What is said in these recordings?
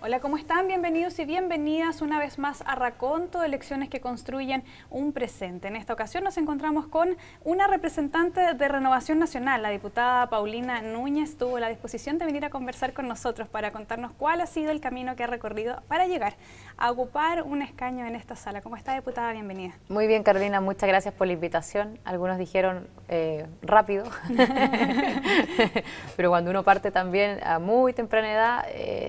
Hola, ¿cómo están? Bienvenidos y bienvenidas una vez más a Raconto, elecciones que construyen un presente. En esta ocasión nos encontramos con una representante de Renovación Nacional, la diputada Paulina Núñez. Tuvo la disposición de venir a conversar con nosotros para contarnos cuál ha sido el camino que ha recorrido para llegar a ocupar un escaño en esta sala. ¿Cómo está, diputada? Bienvenida. Muy bien, Carolina, muchas gracias por la invitación. Algunos dijeron rápido, pero cuando uno parte también a muy temprana edad,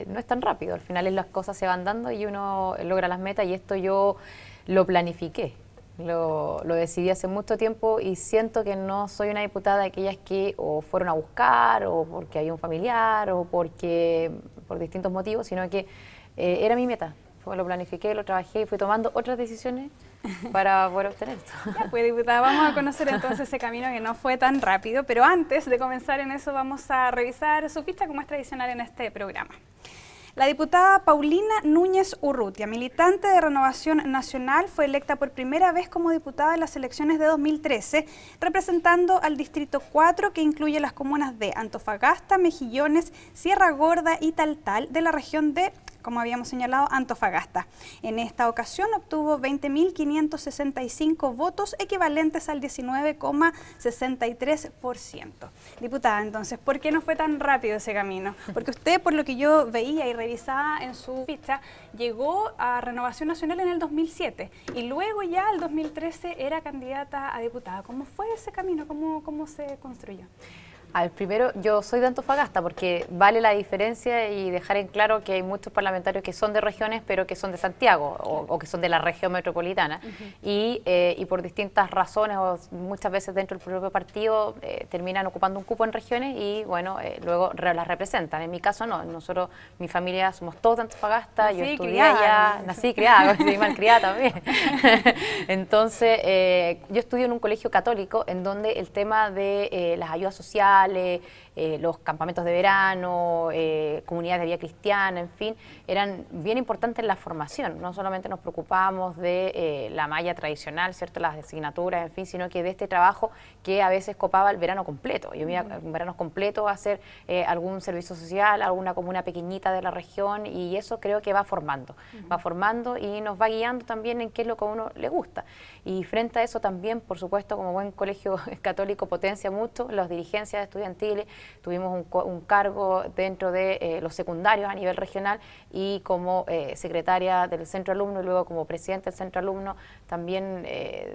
no es tan rápido. Al final las cosas se van dando y uno logra las metas, y esto yo lo planifiqué, lo decidí hace mucho tiempo, y siento que no soy una diputada de aquellas que o fueron a buscar o porque hay un familiar o por distintos motivos, sino que era mi meta. Lo planifiqué, lo trabajé y fui tomando otras decisiones para poder obtener esto. Ya, pues, diputada, vamos a conocer entonces ese camino que no fue tan rápido, pero antes de comenzar en eso vamos a revisar su ficha como es tradicional en este programa. La diputada Paulina Núñez Urrutia, militante de Renovación Nacional, fue electa por primera vez como diputada en las elecciones de 2013, representando al Distrito 4, que incluye las comunas de Antofagasta, Mejillones, Sierra Gorda y Taltal, de la región de, como habíamos señalado, Antofagasta. En esta ocasión obtuvo 20.565 votos, equivalentes al 19,63%. Diputada, entonces, ¿por qué no fue tan rápido ese camino? Porque usted, por lo que yo veía y revisaba en su ficha, llegó a Renovación Nacional en el 2007 y luego ya el 2013 era candidata a diputada. ¿Cómo fue ese camino? ¿Cómo se construyó? A ver, primero, yo soy de Antofagasta, porque vale la diferencia y dejar en claro que hay muchos parlamentarios que son de regiones, pero que son de Santiago o que son de la región metropolitana. Y por distintas razones, o muchas veces dentro del propio partido, terminan ocupando un cupo en regiones y, bueno, luego las representan. En mi caso, no. Nosotros, mi familia, somos todos de Antofagasta. Yo estudié allá, nací criada, soy malcriada también. Entonces, yo estudié en un colegio católico en donde el tema de las ayudas sociales, los campamentos de verano, comunidades de vida cristiana, en fin, eran bien importantes en la formación. No solamente nos preocupábamos de la malla tradicional, ¿cierto?, las asignaturas, en fin, sino que de este trabajo que a veces copaba el verano completo. Yo me iba un verano completo a hacer algún servicio social, alguna comuna pequeñita de la región, y eso creo que va formando y nos va guiando también en qué es lo que a uno le gusta. Y frente a eso también, por supuesto, como buen colegio católico, potencia mucho las dirigencias estudiantiles. Tuvimos un cargo dentro de los secundarios a nivel regional, y como secretaria del centro alumno y luego como presidenta del centro alumno también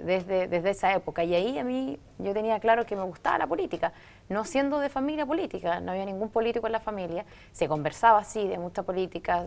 desde esa época. Y ahí yo tenía claro que me gustaba la política, no siendo de familia política, no había ningún político en la familia. Se conversaba así de mucha política,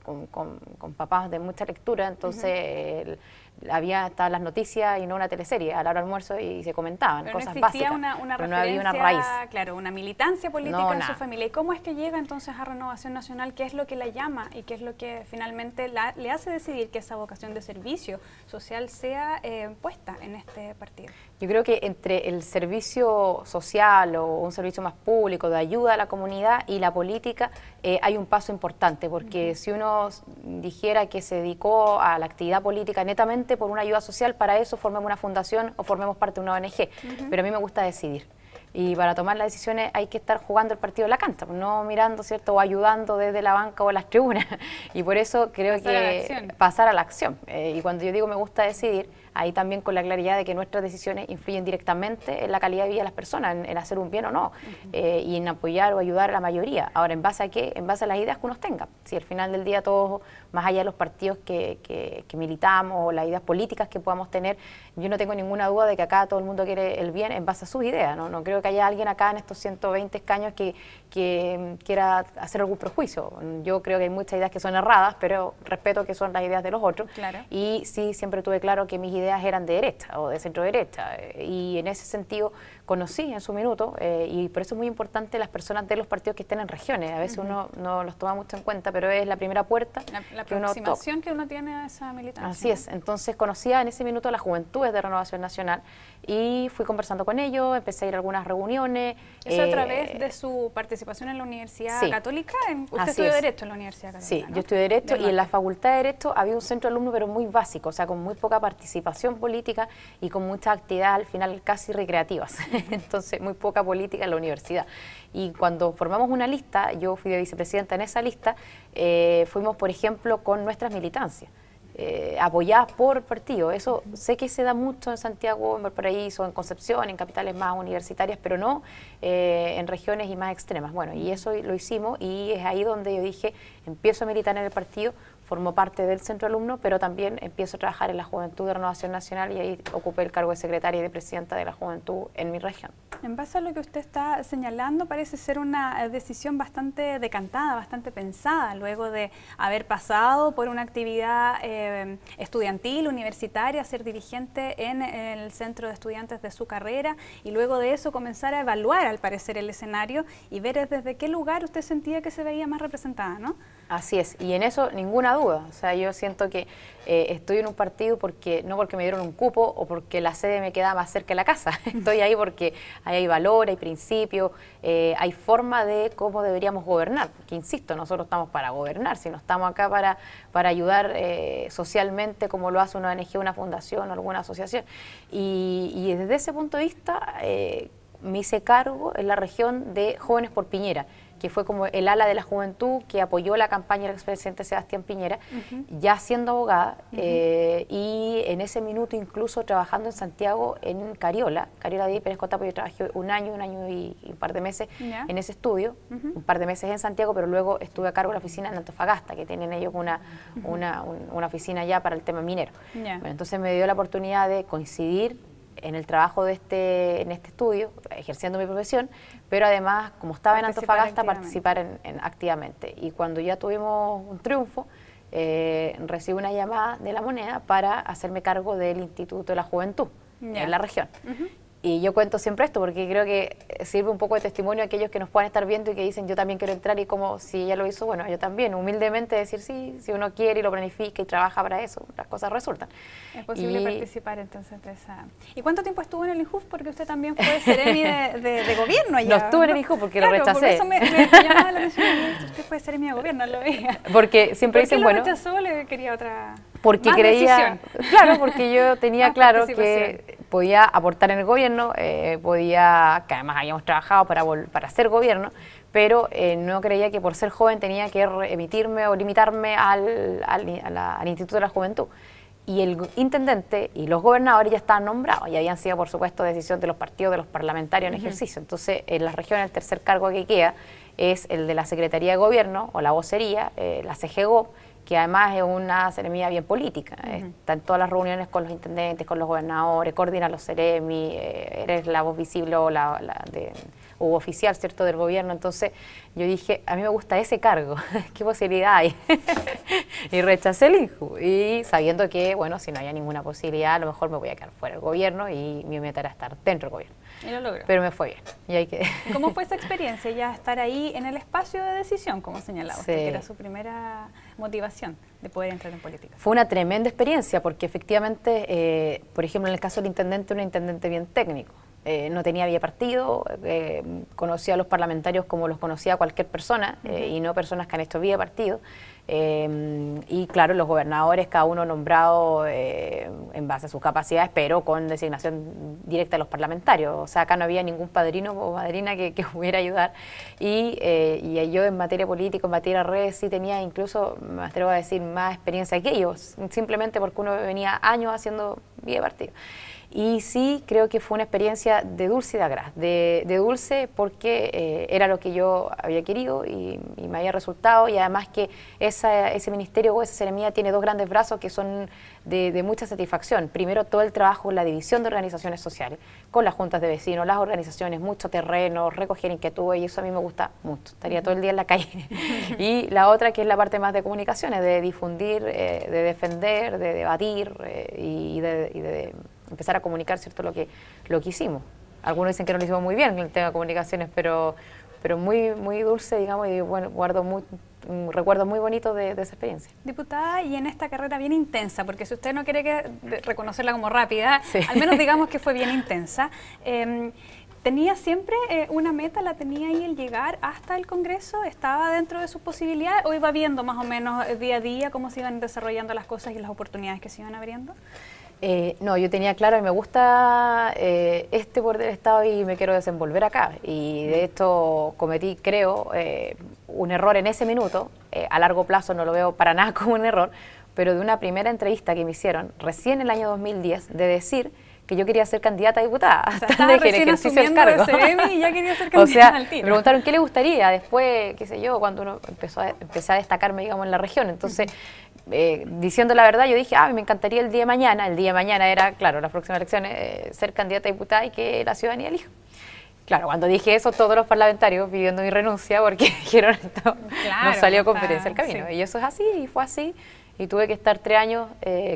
con papás de mucha lectura, entonces estaban las noticias y no una teleserie a la hora del almuerzo, y se comentaban cosas básicas. Pero no había una raíz. Claro, una militancia política en su familia. ¿Y cómo es que llega entonces a Renovación Nacional? ¿Qué es lo que la llama y qué es lo que finalmente le hace decidir que esa vocación de servicio social sea puesta en este partido? Yo creo que entre el servicio social o un servicio más público de ayuda a la comunidad y la política hay un paso importante, porque si uno dijera que se dedicó a la actividad política netamente por una ayuda social, para eso formemos una fundación o formemos parte de una ONG, pero a mí me gusta decidir. Y para tomar las decisiones hay que estar jugando el partido de la cancha, no mirando, ¿cierto?, o ayudando desde la banca o las tribunas. Y por eso creo pasar a la acción. Y cuando yo digo me gusta decidir, ahí también con la claridad de que nuestras decisiones influyen directamente en la calidad de vida de las personas, en hacer un bien o no, y en apoyar o ayudar a la mayoría. Ahora, ¿en base a qué? En base a las ideas que uno tenga. Si al final del día todos, más allá de los partidos que militamos o las ideas políticas que podamos tener, yo no tengo ninguna duda de que acá todo el mundo quiere el bien en base a sus ideas. No creo que haya alguien acá en estos 120 escaños que quiera hacer algún prejuicio. Yo creo que hay muchas ideas que son erradas, pero respeto que son las ideas de los otros. Claro. Y sí, siempre tuve claro que mis ideas eran de derecha o de centro derecha, y en ese sentido conocí en su minuto, y por eso es muy importante las personas de los partidos que estén en regiones. A veces uno no los toma mucho en cuenta, pero es la primera puerta la aproximación que uno tiene a esa militancia. Así es. Entonces conocía en ese minuto las juventudes de Renovación Nacional y fui conversando con ellos, empecé a ir a algunas reuniones. ¿Eso a través de su participación en la Universidad Católica? ¿Usted estudió Derecho en la Universidad Católica? Sí, ¿no? yo estudié Derecho, y en la Facultad de Derecho había un centro alumno, pero muy básico, o sea, con muy poca participación política y con muchas actividades al final casi recreativas. entonces muy poca política en la universidad. Y cuando formamos una lista, yo fui de vicepresidenta en esa lista, fuimos, por ejemplo, con nuestras militancias. Apoyadas por partido. Eso sé que se da mucho en Santiago, en Valparaíso, en Concepción, en capitales más universitarias, pero no en regiones y más extremas. Bueno, y eso lo hicimos y es ahí donde yo dije, empiezo a militar en el partido, formo parte del centro alumno, pero también empiezo a trabajar en la Juventud de Renovación Nacional y ahí ocupé el cargo de secretaria y de presidenta de la Juventud en mi región. En base a lo que usted está señalando, parece ser una decisión bastante decantada, bastante pensada, luego de haber pasado por una actividad estudiantil, universitaria, ser dirigente en el centro de estudiantes de su carrera y luego de eso comenzar a evaluar, al parecer, el escenario y ver desde qué lugar usted sentía que se veía más representada, ¿no? Así es, y en eso ninguna duda. O sea, yo siento que estoy en un partido no porque me dieron un cupo o porque la sede me queda más cerca de la casa. Estoy ahí porque hay valor, hay principio, hay forma de cómo deberíamos gobernar. Porque, insisto, nosotros estamos para gobernar, si no estamos acá para ayudar socialmente como lo hace una ONG, una fundación o alguna asociación. Y desde ese punto de vista me hice cargo en la región de Jóvenes por Piñera, que fue como el ala de la juventud que apoyó la campaña del expresidente Sebastián Piñera, ya siendo abogada, y en ese minuto incluso trabajando en Santiago en Cariola de Pérez Cotapo. Yo trabajé un año y un par de meses en ese estudio, un par de meses en Santiago, pero luego estuve a cargo de la oficina en Antofagasta, que tienen ellos una oficina ya para el tema minero. Bueno, entonces me dio la oportunidad de coincidir en el trabajo en este estudio, ejerciendo mi profesión, pero además, como estaba en Antofagasta, participar activamente. Y cuando ya tuvimos un triunfo, recibí una llamada de La Moneda para hacerme cargo del Instituto de la Juventud en la región. Y yo cuento siempre esto porque creo que sirve un poco de testimonio a aquellos que nos puedan estar viendo y que dicen yo también quiero entrar, y como si ella lo hizo, bueno, yo también, humildemente decir sí, si uno quiere y lo planifica y trabaja para eso, las cosas resultan. Es posible participar entonces de esa... ¿Y cuánto tiempo estuvo en el INJUF? Porque usted también fue seremi de gobierno allá. No estuve en el INJUF porque lo rechacé. Por eso me llamaba la atención, usted fue seremi de gobierno, lo veía. Porque siempre dicen, bueno... ¿Por qué lo rechazó? Le quería otra... Porque más creía, decisión. claro, porque yo tenía claro que podía aportar en el gobierno, que además habíamos trabajado para hacer gobierno, pero no creía que por ser joven tenía que emitirme o limitarme al Instituto de la Juventud. Y el intendente y los gobernadores ya estaban nombrados y habían sido, por supuesto, decisión de los partidos, de los parlamentarios en ejercicio. Entonces, en las regiones, el tercer cargo que queda es el de la Secretaría de Gobierno o la vocería, la CGGOV, que además es una seremía bien política. Está en todas las reuniones con los intendentes, con los gobernadores, coordina los seremi, eres la voz visible o o oficial, ¿cierto?, del gobierno. Entonces yo dije, a mí me gusta ese cargo, ¿qué posibilidad hay? Y rechacé el INJUF, y sabiendo que, bueno, si no había ninguna posibilidad, a lo mejor me voy a quedar fuera del gobierno y mi meta era estar dentro del gobierno. Y lo logró. Pero me fue bien, y ahí quedé. ¿Cómo fue esa experiencia, ya estar ahí en el espacio de decisión, como señalaba usted, que era su primera motivación de poder entrar en política? Fue una tremenda experiencia, porque efectivamente, por ejemplo, en el caso del intendente, un intendente bien técnico. No tenía vía partido, conocía a los parlamentarios como los conocía cualquier persona, y no personas que han hecho vía partido. Y claro, los gobernadores, cada uno nombrado en base a sus capacidades, pero con designación directa de los parlamentarios. O sea, acá no había ningún padrino o madrina que pudiera ayudar. Y yo en materia política, en materia redes, sí tenía incluso, me atrevo a decir, más experiencia que ellos, simplemente porque uno venía años haciendo vía partido. Y sí creo que fue una experiencia de dulce y de agraz, de dulce porque era lo que yo había querido y me había resultado, y además que ese ministerio o esa seremía tiene dos grandes brazos que son de mucha satisfacción. Primero, todo el trabajo en la división de organizaciones sociales, con las juntas de vecinos, las organizaciones, mucho terreno, recoger inquietudes, y eso a mí me gusta mucho, estaría todo el día en la calle. Y la otra, que es la parte más de comunicaciones, de difundir, de defender, de debatir y de empezar a comunicar, ¿cierto?, lo que hicimos. Algunos dicen que no lo hicimos muy bien en el tema de comunicaciones, pero muy, muy dulce, digamos, y bueno, guardo un recuerdo muy bonito de esa experiencia. Diputada, y en esta carrera bien intensa, porque si usted no quiere reconocerla como rápida, sí, al menos digamos que fue bien intensa, ¿tenía siempre una meta, la tenía ahí el llegar hasta el Congreso? ¿Estaba dentro de sus posibilidades o iba viendo más o menos día a día cómo se iban desarrollando las cosas y las oportunidades que se iban abriendo? No, yo tenía claro y me gusta este poder del Estado y me quiero desenvolver acá. Y de esto cometí, creo, un error en ese minuto. A largo plazo no lo veo para nada como un error, pero de una primera entrevista que me hicieron recién en el año 2010 de decir que yo quería ser candidata a diputada. O sea, estaba recién asumiendo ese Emmy y ya quería ser candidata al tiro. Me preguntaron qué le gustaría después, qué sé yo, cuando uno empecé a destacarme, digamos, en la región. Entonces, diciendo la verdad, yo dije, me encantaría el día de mañana. El día de mañana era, claro, las próximas elecciones, ser candidata a diputada y que la ciudadanía elija. Claro, cuando dije eso, todos los parlamentarios pidiendo mi renuncia porque dijeron, esto no salió conferencia el camino. Sí. Y eso es así, y fue así. Y tuve que estar 3 años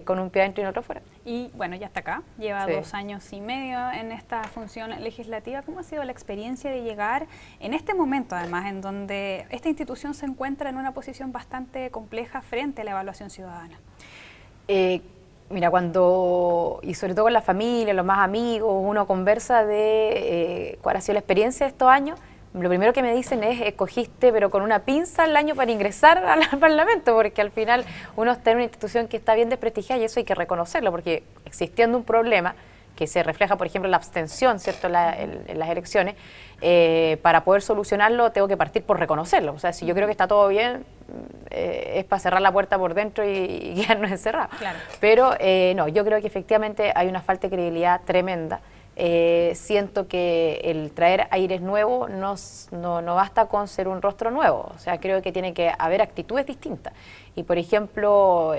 con un pie adentro y otro fuera. Y bueno, ya está acá, lleva 2 años y medio en esta función legislativa. ¿Cómo ha sido la experiencia de llegar en este momento, además, en donde esta institución se encuentra en una posición bastante compleja frente a la evaluación ciudadana? Mira, y sobre todo con la familia, los más amigos, uno conversa de cuál ha sido la experiencia de estos años. Lo primero que me dicen es, escogiste pero con una pinza el año para ingresar al Parlamento, porque al final uno está en una institución que está bien desprestigiada y eso hay que reconocerlo, porque existiendo un problema que se refleja, por ejemplo, en la abstención, ¿cierto?, en las elecciones, para poder solucionarlo tengo que partir por reconocerlo. O sea, si yo creo que está todo bien, es para cerrar la puerta por dentro y quedarnos encerrados. Claro. Pero no, yo creo que efectivamente hay una falta de credibilidad tremenda. Siento que el traer aires nuevos no basta con ser un rostro nuevo, o sea, creo que tiene que haber actitudes distintas. Y, por ejemplo,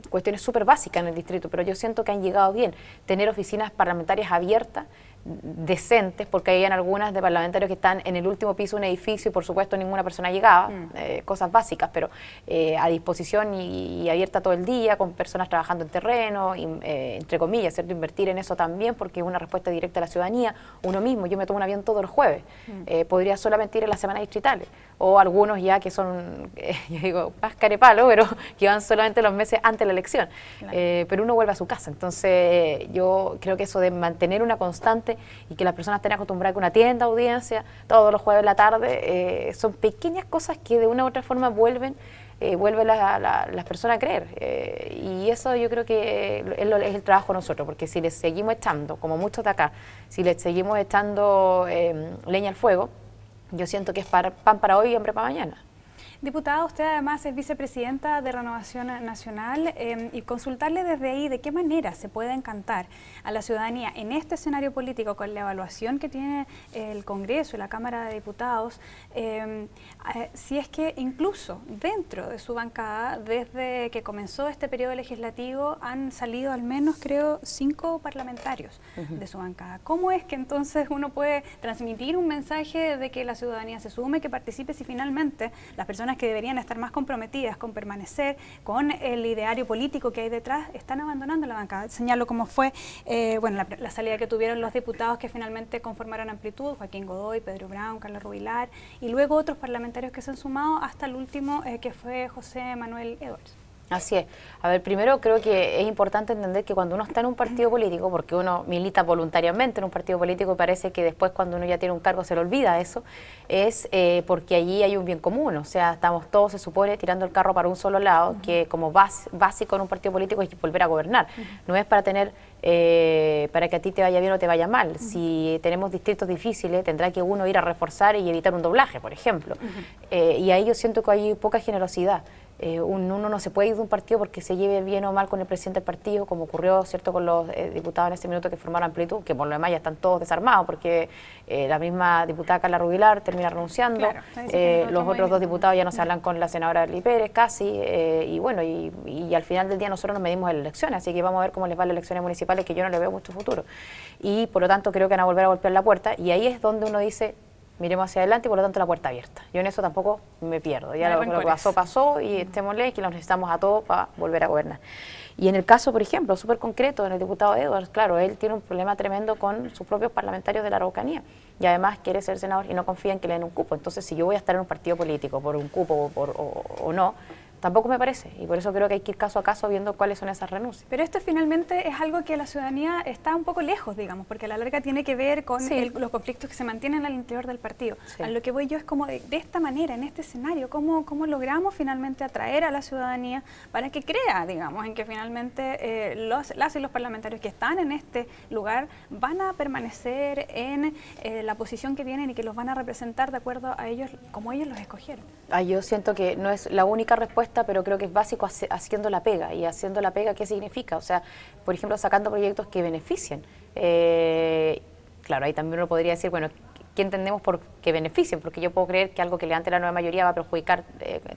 cuestiones súper básicas en el distrito, pero yo siento que han llegado bien. Tener oficinas parlamentarias abiertas, decentes, porque hay algunas de parlamentarios que están en el último piso de un edificio y, por supuesto, ninguna persona llegaba, cosas básicas, pero a disposición y abierta todo el día, con personas trabajando en terreno, entre comillas, ¿cierto? Invertir en eso también, porque es una respuesta directa a la ciudadanía. Uno mismo, yo me tomo un avión todos los jueves, podría solamente ir en las semanas distritales, o algunos ya que son, yo digo, más carepalo, pero que van solamente los meses antes de la elección, claro. Pero uno vuelve a su casa. Entonces yo creo que eso de mantener una constante y que las personas estén acostumbradas a que una tienda, audiencia, todos los jueves de la tarde, son pequeñas cosas que de una u otra forma vuelven las personas a creer, y eso yo creo que es el trabajo de nosotros, porque si les seguimos echando, como muchos de acá, si les seguimos echando leña al fuego, yo siento que es pan para hoy y hambre para mañana. Diputada, usted además es vicepresidenta de Renovación Nacional, y consultarle desde ahí de qué manera se puede encantar a la ciudadanía en este escenario político con la evaluación que tiene el Congreso y la Cámara de Diputados, si es que incluso dentro de su bancada, desde que comenzó este periodo legislativo, han salido al menos, creo, 5 parlamentarios de su bancada. ¿Cómo es que entonces uno puede transmitir un mensaje de que la ciudadanía se sume, que participe, si finalmente las personas que deberían estar más comprometidas con permanecer con el ideario político que hay detrás están abandonando la bancada? Señalo cómo fue la salida que tuvieron los diputados que finalmente conformaron Amplitud, Joaquín Godoy, Pedro Brown, Carlos Rubilar, y luego otros parlamentarios que se han sumado hasta el último, que fue José Manuel Edwards. Así es. A ver, primero creo que es importante entender que cuando uno está en un partido político, porque uno milita voluntariamente en un partido político y parece que después cuando uno ya tiene un cargo se le olvida eso, es porque allí hay un bien común. O sea, estamos todos, se supone, tirando el carro para un solo lado, que como básico en un partido político es volver a gobernar. No es para tener para que a ti te vaya bien o te vaya mal. Si tenemos distritos difíciles, tendrá que uno ir a reforzar y evitar un doblaje, por ejemplo. Y ahí yo siento que hay poca generosidad. Uno no se puede ir de un partido porque se lleve bien o mal con el presidente del partido, como ocurrió, ¿cierto?, con los diputados en ese minuto que formaron Amplitud, que por lo demás ya están todos desarmados, porque la misma diputada Carla Rubilar termina renunciando, claro, los otros 2 diputados ya no se hablan con la senadora Lili Pérez casi, y bueno, y al final del día nosotros nos medimos en las elecciones, así que vamos a ver cómo les van las elecciones municipales, que yo no le veo mucho futuro, y por lo tanto creo que van a volver a golpear la puerta, y ahí es donde uno dice, miremos hacia adelante y por lo tanto la puerta abierta. Yo en eso tampoco me pierdo. Ya lo que pasó y estémosle, que los necesitamos a todos para volver a gobernar. Y en el caso, por ejemplo, súper concreto, en el diputado Edwards, claro, él tiene un problema tremendo con sus propios parlamentarios de la Araucanía y además quiere ser senador y no confía en que le den un cupo. Entonces, si yo voy a estar en un partido político por un cupo o no, tampoco me parece, y por eso creo que hay que ir caso a caso viendo cuáles son esas renuncias. Pero esto finalmente es algo que la ciudadanía está un poco lejos, digamos, porque a la larga tiene que ver con los conflictos que se mantienen al interior del partido. Sí. A lo que voy yo es como de esta manera, en este escenario, ¿cómo logramos finalmente atraer a la ciudadanía para que crea, digamos, en que finalmente las y los parlamentarios que están en este lugar van a permanecer en la posición que tienen y que los van a representar de acuerdo a ellos, como ellos los escogieron? Yo siento que no es la única respuesta, pero creo que es básico haciendo la pega. ¿Y haciendo la pega qué significa? O sea, por ejemplo, sacando proyectos que beneficien. Claro, ahí también uno podría decir, bueno, ¿qué entendemos por que beneficien? Porque yo puedo creer que algo que levante la nueva mayoría va a perjudicar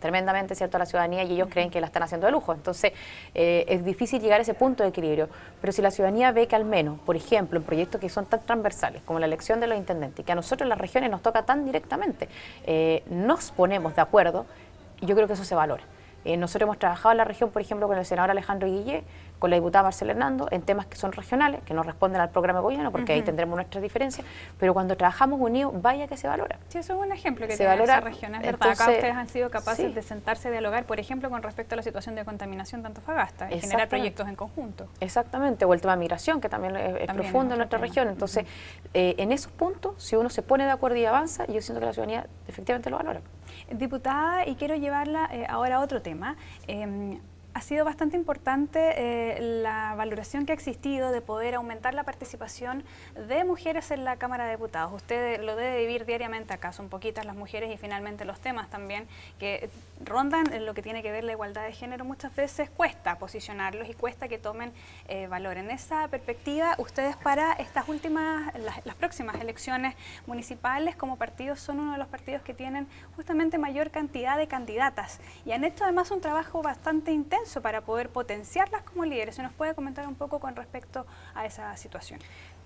tremendamente, ¿cierto?, a la ciudadanía, y ellos creen que la están haciendo de lujo. Entonces, es difícil llegar a ese punto de equilibrio. Pero si la ciudadanía ve que al menos, por ejemplo, en proyectos que son tan transversales como la elección de los intendentes, que a nosotros en las regiones nos toca tan directamente, nos ponemos de acuerdo, yo creo que eso se valora. Nosotros hemos trabajado en la región, por ejemplo, con el senador Alejandro Guillé, con la diputada Marcela Hernando, en temas que son regionales, que no responden al programa de gobierno, porque ahí tendremos nuestras diferencias, pero cuando trabajamos unidos, vaya que se valora. Sí, eso es un ejemplo que se tiene valora, esa región, es verdad. Acá ustedes han sido capaces de sentarse a dialogar, por ejemplo, con respecto a la situación de contaminación de Antofagasta, y generar proyectos en conjunto. Exactamente, o el tema de migración, que también es profundo en nuestra región. Entonces, en esos puntos, si uno se pone de acuerdo y avanza, yo siento que la ciudadanía efectivamente lo valora. Diputada, y quiero llevarla ahora a otro tema. Ha sido bastante importante la valoración que ha existido de poder aumentar la participación de mujeres en la Cámara de Diputados. Usted lo debe vivir diariamente acá, son poquitas las mujeres, y finalmente los temas también que rondan en lo que tiene que ver la igualdad de género muchas veces cuesta posicionarlos y cuesta que tomen valor. En esa perspectiva, ustedes para estas últimas, las próximas elecciones municipales como partidos son uno de los partidos que tienen justamente mayor cantidad de candidatas y han hecho además un trabajo bastante intenso para poder potenciarlas como líderes. ¿Se nos puede comentar un poco con respecto a esa situación?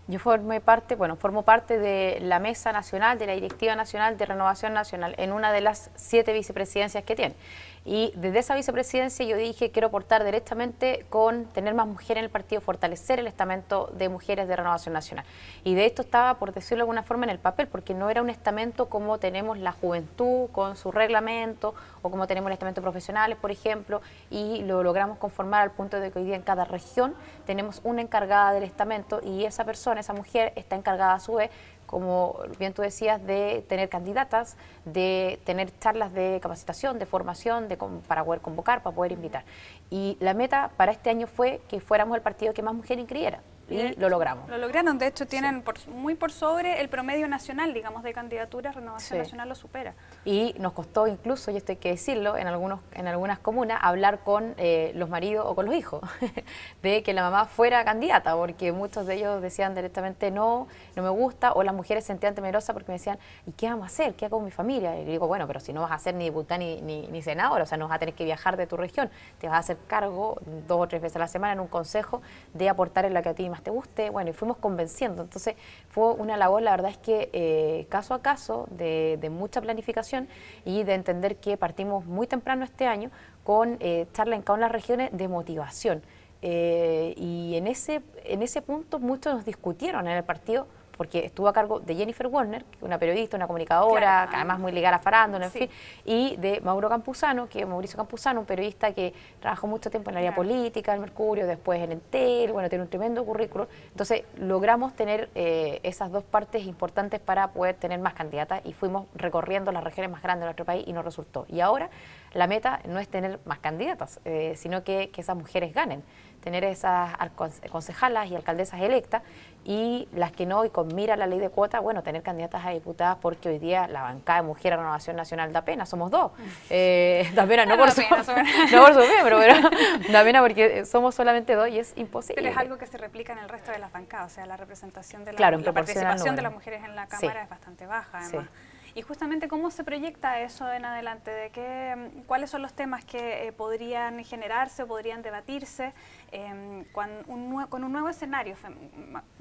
Yo formo parte de la Mesa Nacional, de la Directiva Nacional de Renovación Nacional, en una de las 7 vicepresidencias que tiene. Y desde esa vicepresidencia yo dije, quiero aportar directamente con tener más mujeres en el partido, fortalecer el estamento de mujeres de Renovación Nacional. Y de esto estaba, por decirlo de alguna forma, en el papel, porque no era un estamento como tenemos la juventud con su reglamento, o como tenemos el estamento profesionales, por ejemplo, y lo logramos conformar al punto de que hoy día en cada región tenemos una encargada del estamento, y esa persona, esa mujer, está encargada a su vez, como bien tú decías, de tener candidatas, de tener charlas de capacitación, de formación, para poder convocar, para poder invitar. Y la meta para este año fue que fuéramos el partido que más mujeres inscribiera. Y lo logramos. Lo lograron, de hecho tienen muy por sobre el promedio nacional, digamos, de candidaturas. Renovación Nacional lo supera. Y nos costó incluso, y esto hay que decirlo, en algunas comunas, hablar con los maridos o con los hijos, de que la mamá fuera candidata, porque muchos de ellos decían directamente no me gusta, o las mujeres se sentían temerosas porque me decían, ¿y qué vamos a hacer? ¿Qué hago con mi familia? Y le digo, bueno, pero si no vas a ser ni diputada ni senadora, o sea, no vas a tener que viajar de tu región, te vas a hacer cargo 2 o 3 veces a la semana en un consejo de aportar en la que a ti más te guste. Bueno, y fuimos convenciendo. Entonces fue una labor, la verdad es que caso a caso, de mucha planificación y de entender que partimos muy temprano este año con charla en cada una de las regiones de motivación. Y en ese punto muchos nos discutieron en el partido, porque estuvo a cargo de Jennifer Warner, que es una periodista, una comunicadora, que además muy ligada a la farándula, en fin, y de Mauricio Campuzano, un periodista que trabajó mucho tiempo en el área política, en Mercurio, después en Entel, bueno, tiene un tremendo currículum. Entonces logramos tener esas dos partes importantes para poder tener más candidatas, y fuimos recorriendo las regiones más grandes de nuestro país y nos resultó. Y ahora la meta no es tener más candidatas, sino que esas mujeres ganen, tener esas concejalas y alcaldesas electas, y las que no, y con mira a la ley de cuotas, bueno, tener candidatas a diputadas, porque hoy día la bancada de Mujer a Renovación Nacional da pena, somos 2. Da pena, no por su miembro, pero da pena porque somos solamente 2 y es imposible. Pero es algo que se replica en el resto de las bancadas, o sea, la representación de la participación de las mujeres en la Cámara es bastante baja, además. Y justamente, ¿cómo se proyecta eso en adelante? ¿Cuáles son los temas que podrían generarse o podrían debatirse con un nuevo escenario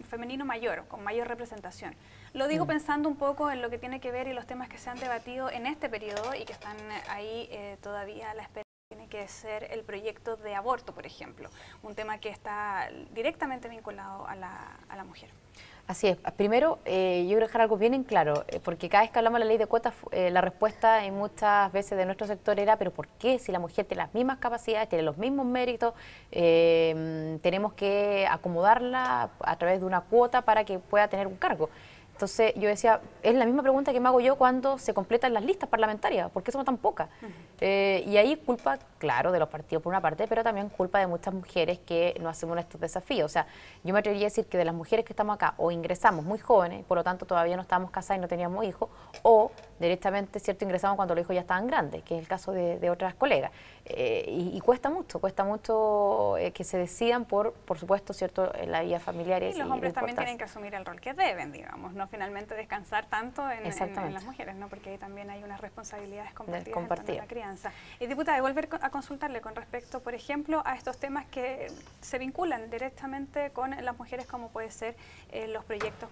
femenino mayor, con mayor representación? Lo digo pensando un poco en lo que tiene que ver y los temas que se han debatido en este periodo y que están ahí todavía a la espera. Tiene que ser el proyecto de aborto, por ejemplo, un tema que está directamente vinculado a la mujer. Así es. Primero, yo quiero dejar algo bien en claro, porque cada vez que hablamos de la ley de cuotas, la respuesta en muchas veces de nuestro sector era, pero ¿por qué? Si la mujer tiene las mismas capacidades, tiene los mismos méritos, tenemos que acomodarla a través de una cuota para que pueda tener un cargo. Entonces yo decía, es la misma pregunta que me hago yo cuando se completan las listas parlamentarias, ¿por qué somos tan pocas? Y ahí culpa, claro, de los partidos por una parte, pero también culpa de muchas mujeres que no hacemos estos desafíos. O sea, yo me atrevería a decir que de las mujeres que estamos acá, o ingresamos muy jóvenes, por lo tanto todavía no estábamos casadas y no teníamos hijos, o directamente, ¿cierto?, ingresamos cuando los hijos ya estaban grandes, que es el caso de otras colegas. Y cuesta mucho que se decidan por supuesto, ¿cierto?, en la vida familiar. Y los hombres también tienen que asumir el rol que deben, digamos, no finalmente descansar tanto en las mujeres, ¿no? Porque ahí también hay unas responsabilidades compartidas en torno a la crianza. Diputada, de volver a consultarle con respecto, por ejemplo, a estos temas que se vinculan directamente con las mujeres, como puede ser los proyectos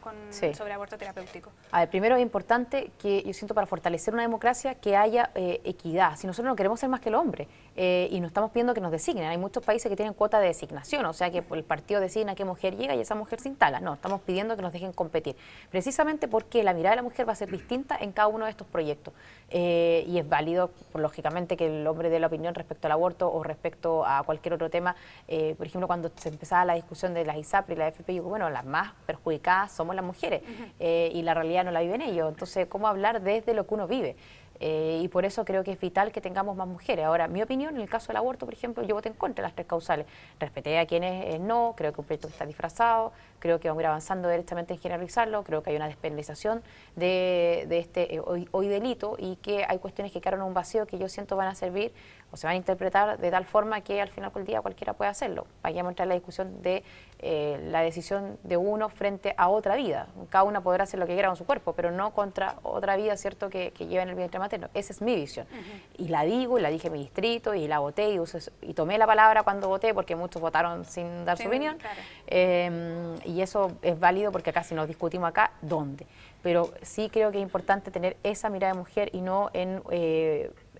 sobre aborto terapéutico. A ver, primero es importante que yo siento para fortalecer una democracia que haya equidad. Si nosotros no queremos ser más que el hombre y no estamos pidiendo que nos designen, hay muchos países que tienen cuota de designación, o sea que el partido designa qué mujer llega y esa mujer se instala. No, estamos pidiendo que nos dejen competir, precisamente porque la mirada de la mujer va a ser distinta en cada uno de estos proyectos. Y es válido, lógicamente, que el hombre dé la opinión respecto al aborto o respecto a cualquier otro tema. Por ejemplo, cuando se empezaba la discusión de las ISAPRE y la AFP, yo digo, bueno, las más perjudicadas somos las mujeres y la realidad no la viven ellos. Entonces, ¿cómo hablar desde lo que uno vive? Y por eso creo que es vital que tengamos más mujeres. Ahora, mi opinión, en el caso del aborto, por ejemplo, yo voté en contra de las 3 causales. Respeté a quienes no, creo que un proyecto que está disfrazado, creo que vamos a ir avanzando derechamente en generalizarlo, creo que hay una despenalización de este hoy delito y que hay cuestiones que quedaron en un vacío que yo siento van a servir o se van a interpretar de tal forma que al final del día cualquiera puede hacerlo. Vayamos a entrar en la discusión de la decisión de uno frente a otra vida. Cada una podrá hacer lo que quiera con su cuerpo, pero no contra otra vida, ¿cierto?, que lleva en el vientre materno. Esa es mi visión. Y la digo, y la dije en mi distrito, y la voté, y tomé la palabra cuando voté, porque muchos votaron sin dar su opinión. Claro. Y eso es válido porque acá, si nos discutimos acá, ¿dónde? Pero sí creo que es importante tener esa mirada de mujer y no en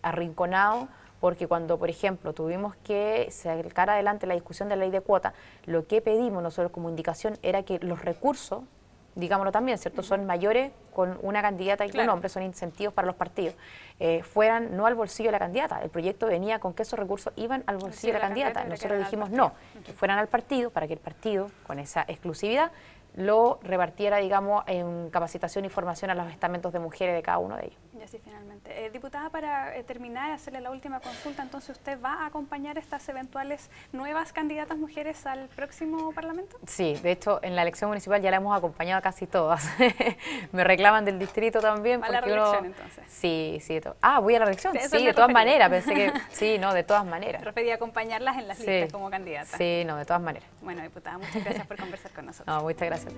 arrinconado, porque cuando, por ejemplo, tuvimos que sacar adelante la discusión de la ley de cuota, lo que pedimos nosotros como indicación era que los recursos, digámoslo también, ¿cierto?, son mayores con una candidata y un hombre, son incentivos para los partidos, fueran no al bolsillo de la candidata. El proyecto venía con que esos recursos iban al bolsillo de la candidata. Nosotros dijimos no, que fueran al partido, para que el partido, con esa exclusividad, lo repartiera, digamos, en capacitación y formación a los estamentos de mujeres de cada uno de ellos. Y así finalmente. Diputada, para terminar, hacerle la última consulta, entonces, ¿usted va a acompañar estas eventuales nuevas candidatas mujeres al próximo Parlamento? Sí, de hecho, en la elección municipal ya la hemos acompañado casi todas. Me reclaman del distrito también. ¿Va a la reelección, entonces? Sí. Voy a la reelección. Sí, de todas maneras. Pensé que sí, no, de todas maneras. Prefería acompañarlas en las listas como candidata. Sí, no, de todas maneras. Bueno, diputada, muchas gracias por conversar con nosotros. No, muchas gracias.